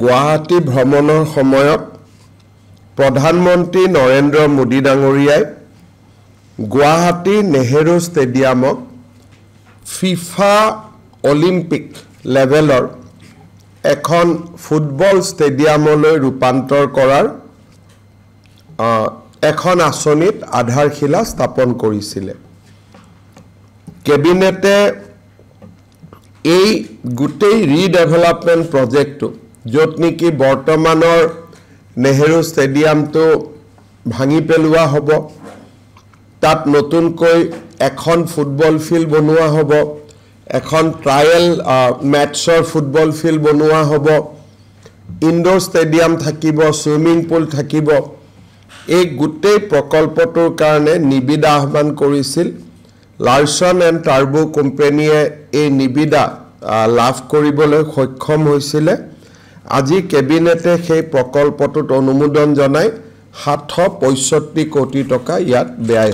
গুৱাহাটী ভ্ৰমণৰ সময়ত প্ৰধানমন্ত্ৰী নৰেন্দ্ৰ মোদী ডাঙৰীয়াই গুৱাহাটী নেহেৰু ষ্টেডিয়ামক ফিফা অলিম্পিক লেভেলৰ এখন ফুটবল ষ্টেডিয়ামলৈ ৰূপান্তৰ কৰাৰ এখন আঁচনিত আধাৰশিলা স্থাপন কৰিছিল। কেবিনেটে এই গোটেই ৰিডেভেলপমেণ্ট প্ৰজেক্টটো য'ত নেকি বৰ্তমানৰ নেহেৰু ষ্টেডিয়ামটো ভাঙি পেলোৱা হ'ব, তাত নতুনকৈ এখন ফুটবল ফিল্ড বনোৱা হ'ব, এখন ট্ৰায়েল মেটছৰ ফুটবল ফিল্ড বনোৱা হ'ব, ইনডোৰ ষ্টেডিয়াম থাকিব, ছুইমিং পুল থাকিব। এই গোটেই প্ৰকল্পটোৰ কাৰণে নিবিদা আহ্বান কৰিছিল। লাৰ্চন এণ্ড টাৰ্বো কোম্পানীয়ে এই নিবিদা লাভ কৰিবলৈ সক্ষম হৈছিলে। আজি কেবিনেটে সেই প্ৰকল্পটোত অনুমোদন জনাই 765 কোটি টকা ইয়াত ব্যয়